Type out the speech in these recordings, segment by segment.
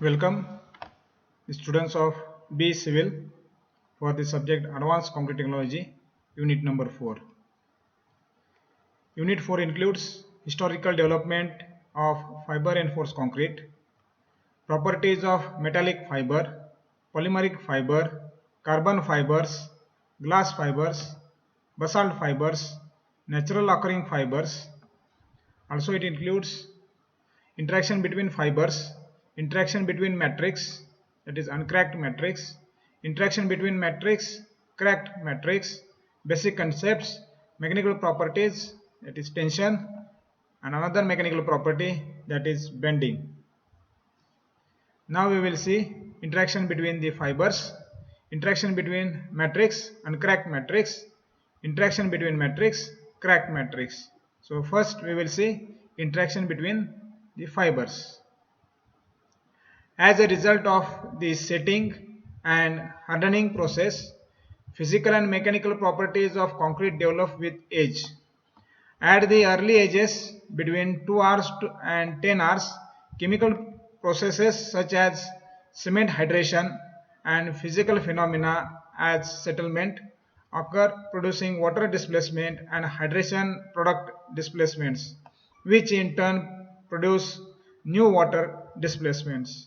Welcome, students of B Civil, for the subject Advanced Concrete Technology, Unit number 4. Unit 4 includes historical development of fiber reinforced concrete, properties of metallic fiber, polymeric fiber, carbon fibers, glass fibers, basalt fibers, natural occurring fibers. Also, it includes interaction between fibers, interaction between matrix, that is uncracked matrix, interaction between matrix, cracked matrix, basic concepts, mechanical properties, that is tension, and another mechanical property, that is bending. Now we will see interaction between the fibers, interaction between matrix and cracked matrix, interaction between matrix, cracked matrix. So first we will see interaction between the fibers. As a result of the setting and hardening process, physical and mechanical properties of concrete develop with age. At the early ages, between 2 hours and 10 hours, chemical processes such as cement hydration and physical phenomena as settlement occur, producing water displacement and hydration product displacements, which in turn produce new water displacements.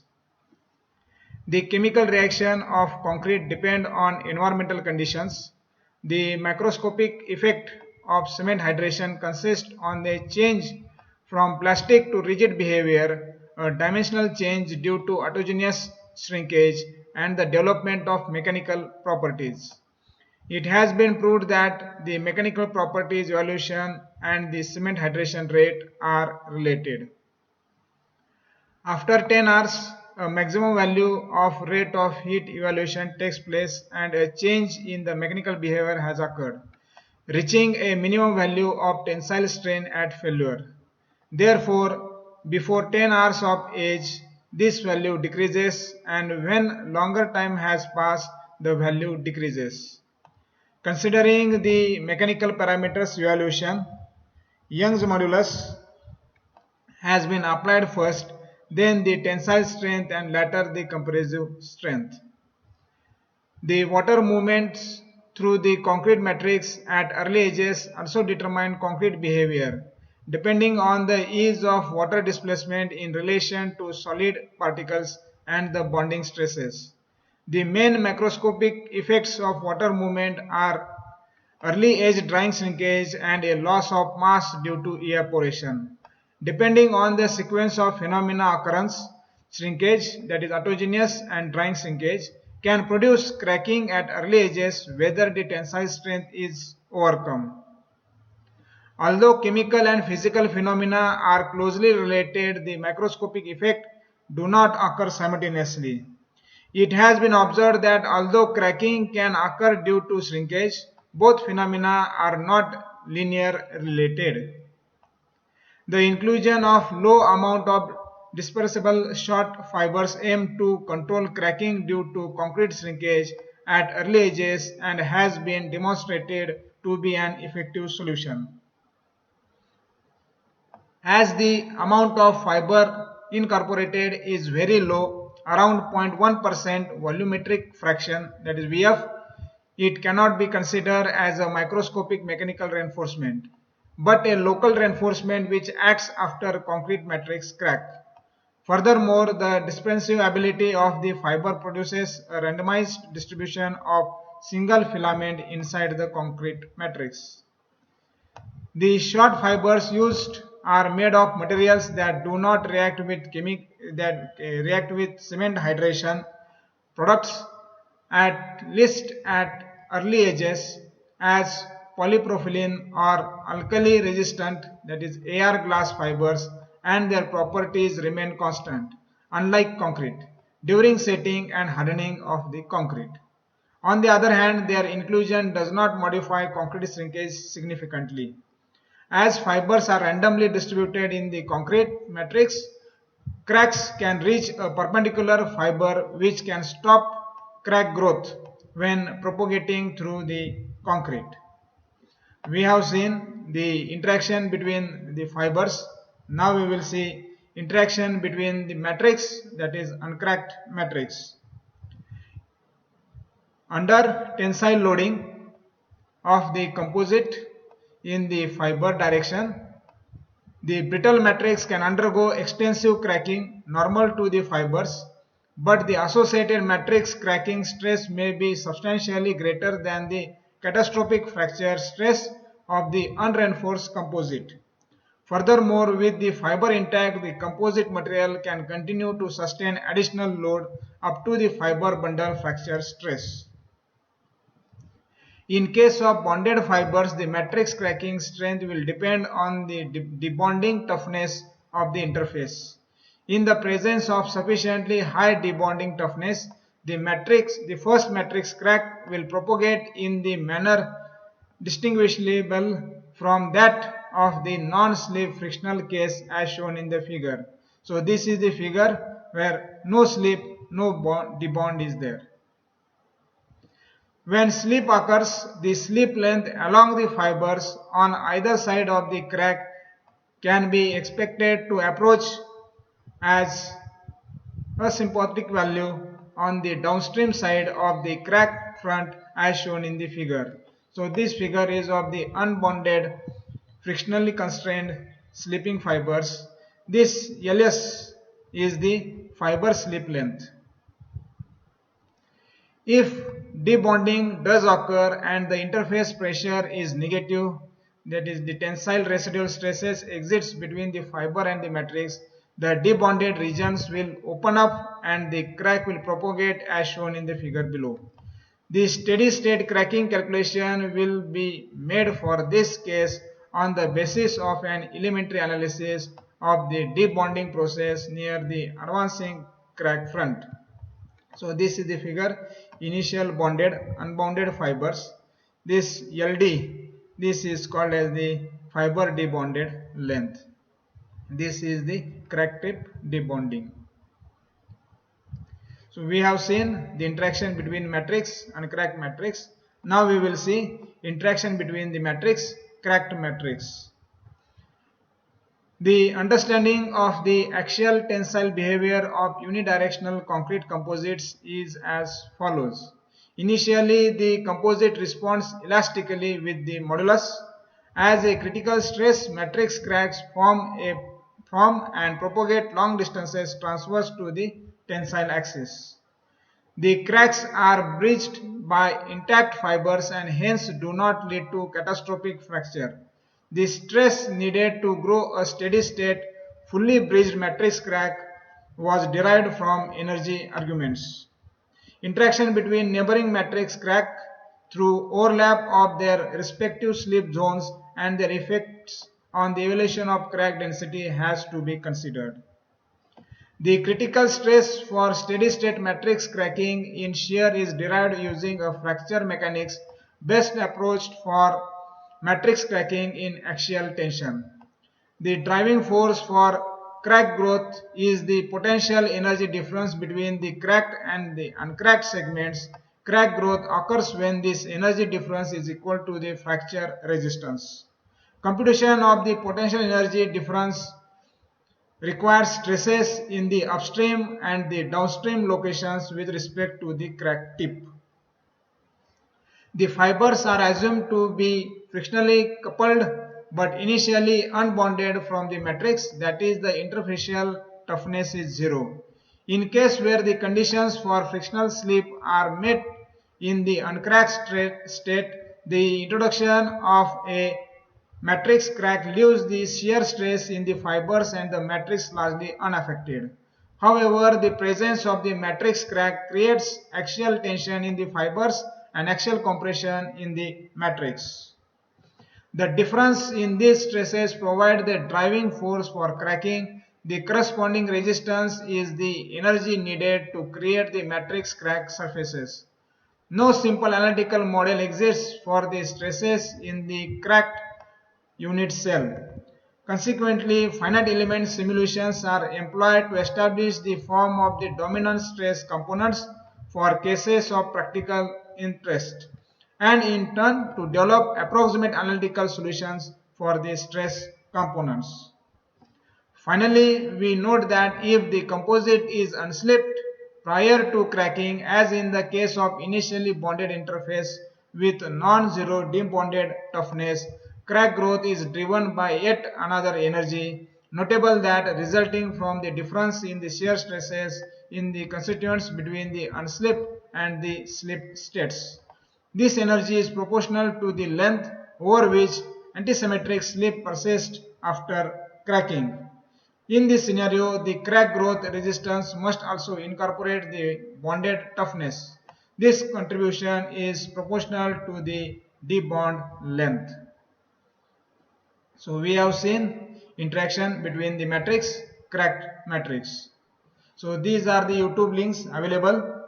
The chemical reaction of concrete depend on environmental conditions. The macroscopic effect of cement hydration consists on the change from plastic to rigid behavior, a dimensional change due to autogenous shrinkage, and the development of mechanical properties. It has been proved that the mechanical properties evolution and the cement hydration rate are related. After 10 hours, a maximum value of rate of heat evaluation takes place and a change in the mechanical behavior has occurred, reaching a minimum value of tensile strain at failure. Therefore, before 10 hours of age, this value decreases, and when longer time has passed, the value decreases. Considering the mechanical parameters evaluation, Young's modulus has been applied first, then the tensile strength, and later the compressive strength. The water movements through the concrete matrix at early ages also determine concrete behavior, depending on the ease of water displacement in relation to solid particles and the bonding stresses. The main macroscopic effects of water movement are early age drying shrinkage and a loss of mass due to evaporation. Depending on the sequence of phenomena occurrence, shrinkage, that is autogenous, and drying shrinkage can produce cracking at early ages whether the tensile strength is overcome. Although chemical and physical phenomena are closely related, the macroscopic effect do not occur simultaneously. It has been observed that although cracking can occur due to shrinkage, both phenomena are not linear related. The inclusion of low amount of dispersible short fibers aim to control cracking due to concrete shrinkage at early ages and has been demonstrated to be an effective solution. As the amount of fiber incorporated is very low, around 0.1% volumetric fraction, that is VF, it cannot be considered as a microscopic mechanical reinforcement, but a local reinforcement which acts after concrete matrix crack. Furthermore, the dispersive ability of the fiber produces a randomized distribution of single filament inside the concrete matrix. The short fibers used are made of materials that do not react with react with cement hydration products, at least at early ages, as polypropylene or alkali resistant, that is AR glass fibers, and their properties remain constant, unlike concrete, during setting and hardening of the concrete. On the other hand, their inclusion does not modify concrete shrinkage significantly. As fibers are randomly distributed in the concrete matrix, cracks can reach a perpendicular fiber which can stop crack growth when propagating through the concrete. We have seen the interaction between the fibers. Now we will see interaction between the matrix, that is uncracked matrix. Under tensile loading of the composite in the fiber direction, the brittle matrix can undergo extensive cracking normal to the fibers, but the associated matrix cracking stress may be substantially greater than the catastrophic fracture stress of the unreinforced composite. Furthermore, with the fiber intact, the composite material can continue to sustain additional load up to the fiber bundle fracture stress. In case of bonded fibers, the matrix cracking strength will depend on the debonding toughness of the interface. In the presence of sufficiently high debonding toughness, the first matrix crack will propagate in the manner distinguishable from that of the non-slip frictional case as shown in the figure. So this is the figure where no slip, no debond is there. When slip occurs, the slip length along the fibers on either side of the crack can be expected to approach as asymptotic value on the downstream side of the crack front as shown in the figure. So this figure is of the unbonded frictionally constrained slipping fibers. This LS is the fiber slip length. If debonding does occur and the interface pressure is negative, that is the tensile residual stresses exists between the fiber and the matrix, the debonded regions will open up and the crack will propagate as shown in the figure below. The steady state cracking calculation will be made for this case on the basis of an elementary analysis of the debonding process near the advancing crack front. So this is the figure, initial bonded unbounded fibers. This LD, this is called as the fiber debonded length. This is the crack tip debonding. So we have seen the interaction between matrix and cracked matrix. Now we will see interaction between the matrix, cracked matrix. The understanding of the axial tensile behavior of unidirectional concrete composites is as follows. Initially, the composite responds elastically with the modulus. As a critical stress, matrix cracks form and propagate long distances transverse to the tensile axis. The cracks are bridged by intact fibers and hence do not lead to catastrophic fracture. The stress needed to grow a steady state, fully bridged matrix crack was derived from energy arguments. Interaction between neighboring matrix crack through overlap of their respective slip zones and their effects on the evolution of crack density has to be considered. The critical stress for steady state matrix cracking in shear is derived using a fracture mechanics best approached for matrix cracking in axial tension. The driving force for crack growth is the potential energy difference between the cracked and the uncracked segments. Crack growth occurs when this energy difference is equal to the fracture resistance. Computation of the potential energy difference requires stresses in the upstream and the downstream locations with respect to the crack tip. The fibers are assumed to be frictionally coupled but initially unbonded from the matrix, that is the interfacial toughness is 0. In case where the conditions for frictional slip are met in the uncracked state, the introduction of a matrix crack leaves the shear stress in the fibers and the matrix largely unaffected. However, the presence of the matrix crack creates axial tension in the fibers and axial compression in the matrix. The difference in these stresses provide the driving force for cracking. The corresponding resistance is the energy needed to create the matrix crack surfaces. No simple analytical model exists for the stresses in the cracked unit cell. Consequently, finite element simulations are employed to establish the form of the dominant stress components for cases of practical interest, and in turn to develop approximate analytical solutions for the stress components. Finally, we note that if the composite is unslipped prior to cracking, as in the case of initially bonded interface with non-zero deep bonded toughness, crack growth is driven by yet another energy, notable that resulting from the difference in the shear stresses in the constituents between the unslipped and the slipped states. This energy is proportional to the length over which antisymmetric slip persists after cracking. In this scenario, the crack growth resistance must also incorporate the bonded toughness. This contribution is proportional to the deep bond length. So we have seen interaction between the matrix, cracked matrix. So these are the YouTube links available.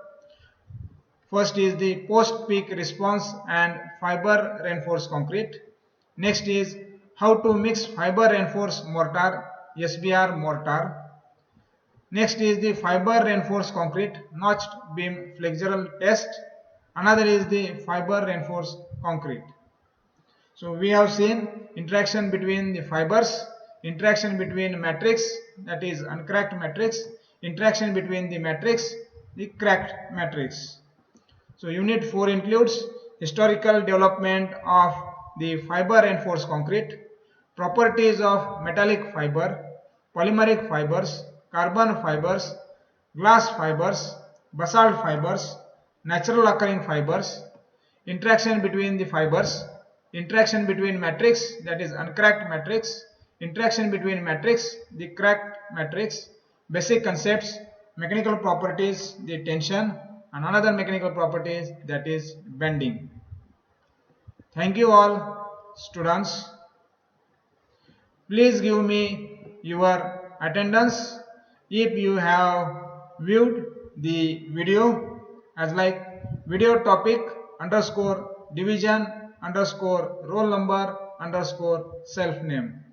First is the post-peak response and fiber reinforced concrete. Next is how to mix fiber reinforced mortar, SBR mortar. Next is the fiber reinforced concrete notched beam flexural test. Another is the fiber reinforced concrete. So we have seen interaction between the fibers, interaction between matrix, that is uncracked matrix, interaction between the matrix, the cracked matrix. So unit 4 includes historical development of the fiber reinforced concrete, properties of metallic fiber, polymeric fibers, carbon fibers, glass fibers, basalt fibers, natural occurring fibers, interaction between the fibers, interaction between matrix, that is uncracked matrix, interaction between matrix, the cracked matrix, basic concepts, mechanical properties, the tension, and another mechanical properties, that is bending. Thank you all students. Please give me your attendance if you have viewed the video as like video topic underscore division underscore roll number underscore self name.